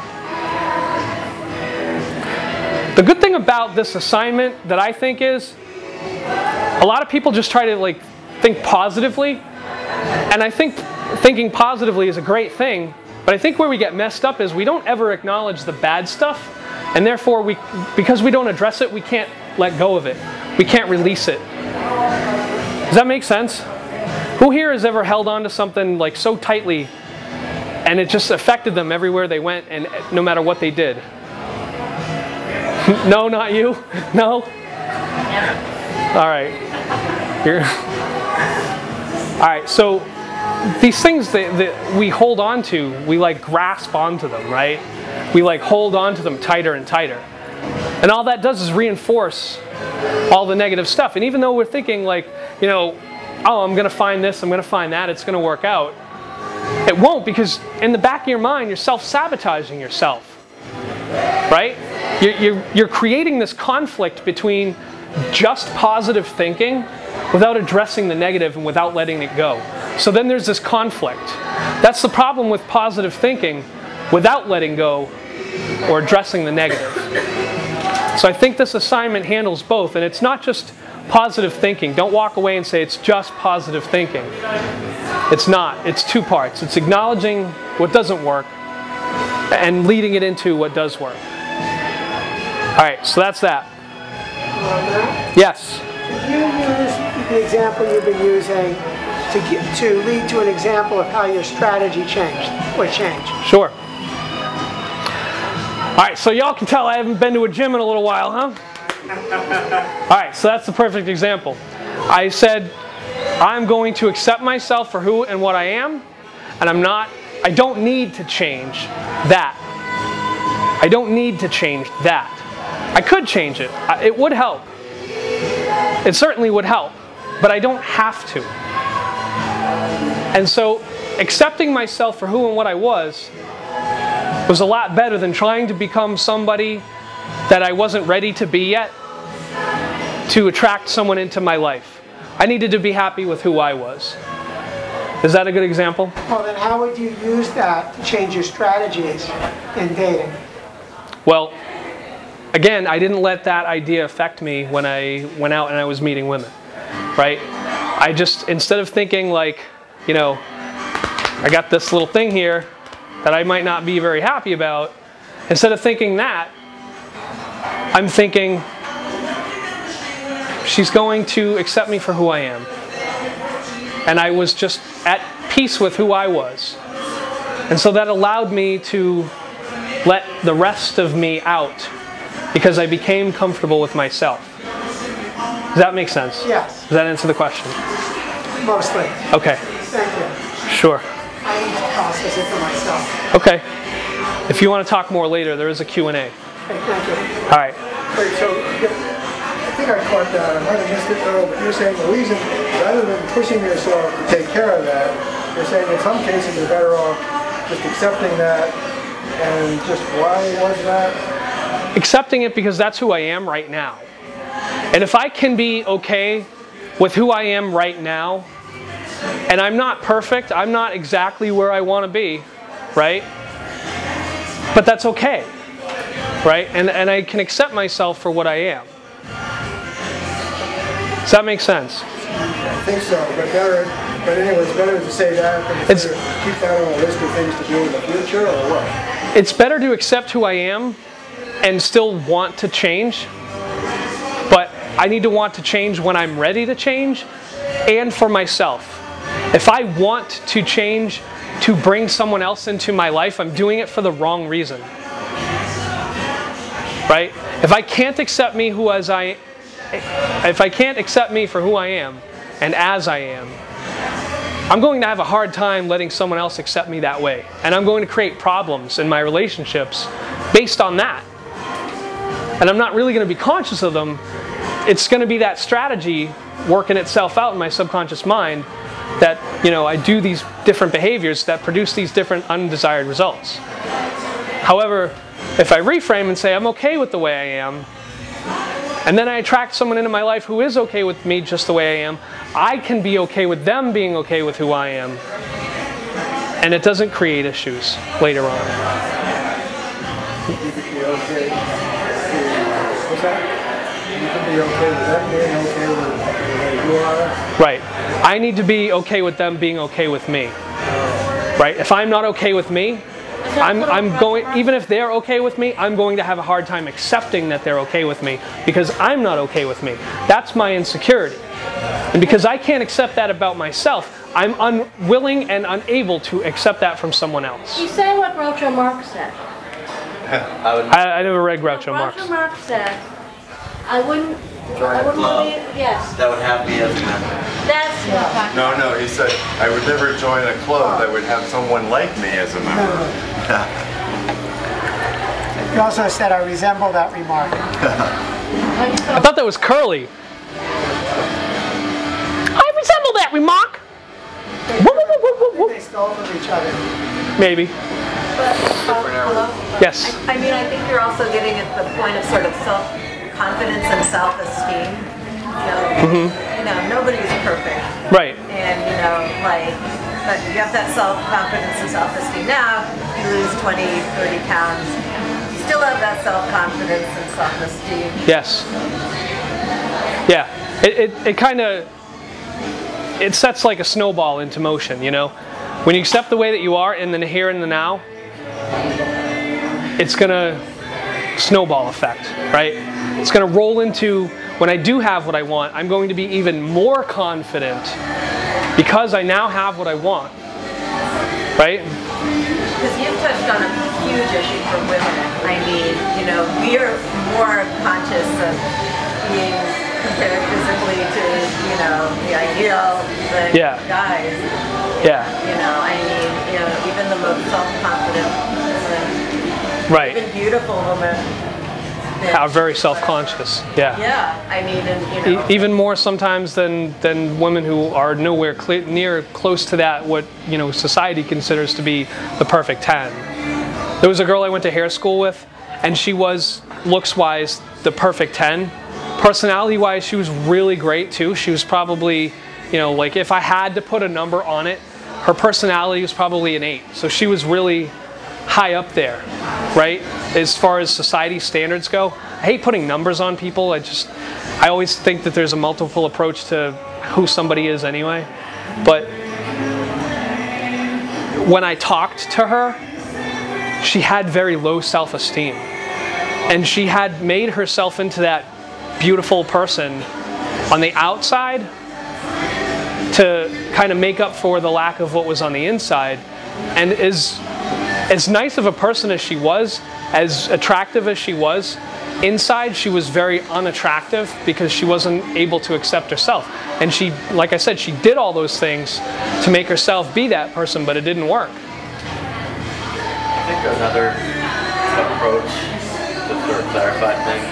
The good thing about this assignment that I think is, a lot of people just try to like think positively, and I think thinking positively is a great thing, but I think where we get messed up is we don't ever acknowledge the bad stuff, and therefore because we don't address it, we can't let go of it. We can't release it. Does that make sense? Who here has ever held on to something like so tightly and it just affected them everywhere they went and no matter what they did? No, not you? No? All right. All right, so these things that we hold on to, we like grasp onto them, right? We like hold on to them tighter and tighter. And all that does is reinforce all the negative stuff. And even though we're thinking like, you know, oh, I'm going to find this, I'm going to find that, it's going to work out. It won't, because in the back of your mind, you're self-sabotaging yourself, right? You're creating this conflict between just positive thinking without addressing the negative and without letting it go. So then there's this conflict. That's the problem with positive thinking without letting go or addressing the negative. So I think this assignment handles both, and it's not just positive thinking. Don't walk away and say it's just positive thinking. It's not. It's two parts. It's acknowledging what doesn't work and leading it into what does work. All right, so that's that. Yes? Could you use the example you've been using to lead to an example of how your strategy changed or changed? Sure. All right, so y'all can tell I haven't been to a gym in a little while, huh? All right, so that's the perfect example. I said, I'm going to accept myself for who and what I am, and I don't need to change that. I don't need to change that. I could change it. It would help. It certainly would help, but I don't have to. And so accepting myself for who and what I was a lot better than trying to become somebody that I wasn't ready to be yet to attract someone into my life. I needed to be happy with who I was. Is that a good example? Well, then how would you use that to change your strategies in dating? Well, again, I didn't let that idea affect me when I went out and I was meeting women, right? I just, instead of thinking like, you know, I got this little thing here that I might not be very happy about, instead of thinking that, I'm thinking, she's going to accept me for who I am. And I was just at peace with who I was. And so that allowed me to let the rest of me out because I became comfortable with myself. Does that make sense? Yes. Does that answer the question? Mostly. Okay. Thank you. Sure. I need to process it for myself. Okay. If you want to talk more later, there is a Q&A. Okay, thank you. All right. Wait, so I think I caught that. I might have missed it though, but you're saying the reason, rather than pushing yourself to take care of that, you're saying in some cases you're better off just accepting that, and just why was that? Accepting it because that's who I am right now. And if I can be okay with who I am right now, and I'm not perfect, I'm not exactly where I want to be, right? But that's okay, right? And I can accept myself for what I am. Does that make sense? I think so, but anyway, it's better to say that than to keep that on a list of things to do in the future, or what? It's better to accept who I am and still want to change, but I need to want to change when I'm ready to change and for myself. If I want to change to bring someone else into my life, I'm doing it for the wrong reason. Right? If I can't accept me if I can't accept me for who I am and as I am, I'm going to have a hard time letting someone else accept me that way. And I'm going to create problems in my relationships based on that. And I'm not really going to be conscious of them. It's going to be that strategy working itself out in my subconscious mind that, you know, I do these different behaviors that produce these different undesired results. However, if I reframe and say I'm okay with the way I am, and then I attract someone into my life who is okay with me just the way I am, I can be okay with them being okay with who I am. And it doesn't create issues later on. You could be okay. What's that? You could be okay with them being okay with the way you are. Right. I need to be okay with them being okay with me. Right? If I'm not okay with me, I'm going, even if they're okay with me, I'm going to have a hard time accepting that they're okay with me because I'm not okay with me. That's my insecurity. And because I can't accept that about myself, I'm unwilling and unable to accept that from someone else. You say what Groucho Marx said. I never read Groucho Marx. Groucho Marx said, I wouldn't believe, yes. That would have me as a member. That's what I'm talking No, he said, I would never join a club that would have someone like me as a member. You also said I resemble that remark. I thought that was Curly. I resemble that remark. They stole from each other. Maybe. But, hello? Yes. I mean, I think you're also getting at the point of sort of self-confidence and self-esteem. You know, nobody's perfect. Right. And, you know, like, but you have that self-confidence and self-esteem. Now, you lose 20, 30 pounds. You still have that self-confidence and self-esteem. Yes. Yeah. It kind of, it sets like a snowball into motion, you know. When you accept the way that you are in the here and the now, it's going to snowball effect, right? It's going to roll into, when I do have what I want, I'm going to be even more confident because I now have what I want, right? Because you've touched on a huge issue for women. I mean, you know, we are more conscious of being compared physically to, you you know, the ideal, the guys. Yeah. You know, I mean, you know, even the most self-confident women, right, even beautiful women, are very self-conscious. Yeah. Yeah, I mean, and, you know, even more sometimes than women who are nowhere near close to that what, you know, society considers to be the perfect 10. There was a girl I went to hair school with, and she was, looks-wise, the perfect 10. Personality-wise, she was really great too. She was probably, you know, like if I had to put a number on it, her personality was probably an 8. So she was really high up there, right? As far as society standards go. I hate putting numbers on people. I always think that there's a multiple approach to who somebody is anyway. But when I talked to her, she had very low self-esteem. And she had made herself into that beautiful person on the outside to kind of make up for the lack of what was on the inside. And as nice of a person as she was, as attractive as she was, inside she was very unattractive because she wasn't able to accept herself. And she, like I said, she did all those things to make herself be that person, but it didn't work. I think another approach to sort of clarify things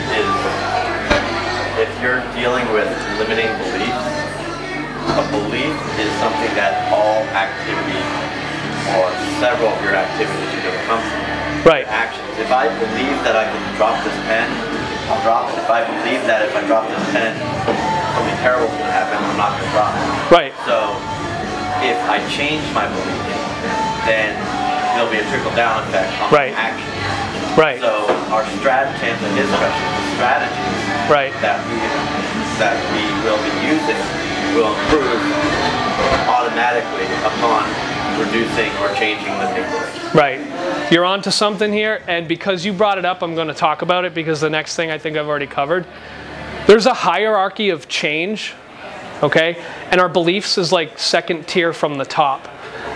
is if you're dealing with limiting beliefs, a belief is something that all activity or several of your activities are going to come from. Right. Actions. If I believe that I can drop this pen, I'll drop it. If I believe that if I drop this pen, something terrible is going to happen, I'm not going to drop it. Right. So if I change my belief, then there'll be a trickle-down effect on my actions. Right. So our strategy, to answer his question, the strategies that we will be using will improve automatically upon reducing or changing the beliefs. Right. You're onto something here, and because you brought it up, I'm going to talk about it because the next thing I think I've already covered. There's a hierarchy of change, okay? And our beliefs is like second tier from the top.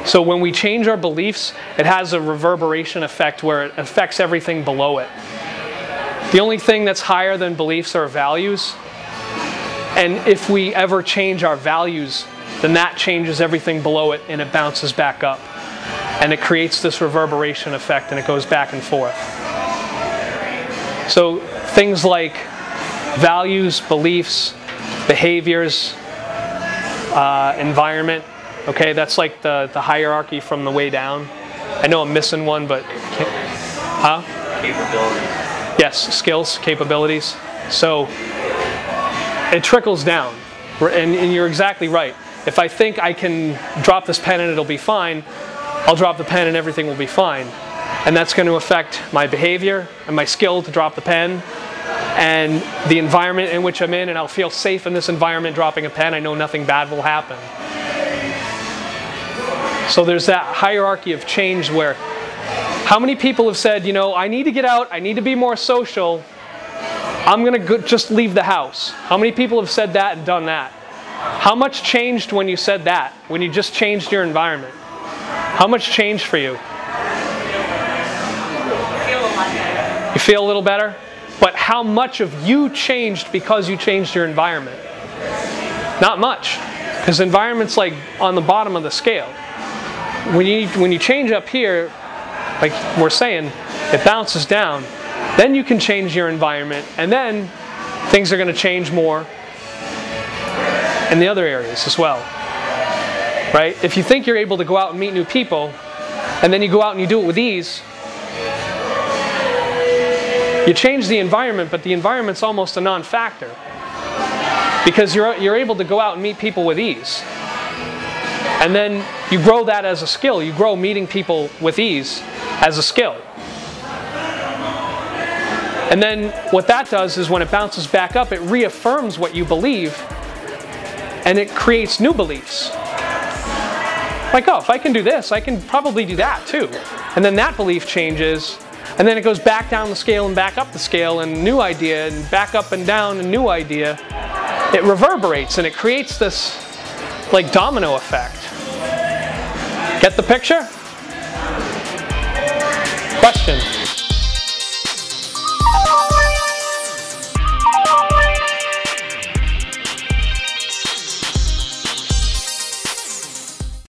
So when we change our beliefs, it has a reverberation effect where it affects everything below it. The only thing that's higher than beliefs are values. And if we ever change our values, then that changes everything below it and it bounces back up. And it creates this reverberation effect and it goes back and forth. So things like values, beliefs, behaviors, environment, okay, that's like the hierarchy from the way down. I know I'm missing one, but... Capabilities. Yes, skills, capabilities. So it trickles down. And you're exactly right. If I think I can drop this pen and it'll be fine, I'll drop the pen and everything will be fine. And that's going to affect my behavior and my skill to drop the pen and the environment in which I'm in, and I'll feel safe in this environment dropping a pen. I know nothing bad will happen. So there's that hierarchy of change where how many people have said, you know, I need to get out, I need to be more social, I'm going to just leave the house. How many people have said that and done that? How much changed when you said that, when you just changed your environment? How much changed for you? You feel a little better? But how much of you changed because you changed your environment? Not much, because the environment's like on the bottom of the scale. When you change up here, like we're saying, it bounces down. Then you can change your environment, and then things are going to change more in the other areas as well. Right? If you think you're able to go out and meet new people, and then you go out and you do it with ease, you change the environment, but the environment's almost a non-factor. Because you're able to go out and meet people with ease. And then you grow that as a skill. You grow meeting people with ease as a skill. And then what that does is when it bounces back up, it reaffirms what you believe, and it creates new beliefs. Like, oh, if I can do this, I can probably do that too. And then that belief changes, and then it goes back down the scale and back up the scale, and new idea, and back up and down, and new idea. It reverberates, and it creates this like domino effect. Get the picture? Question?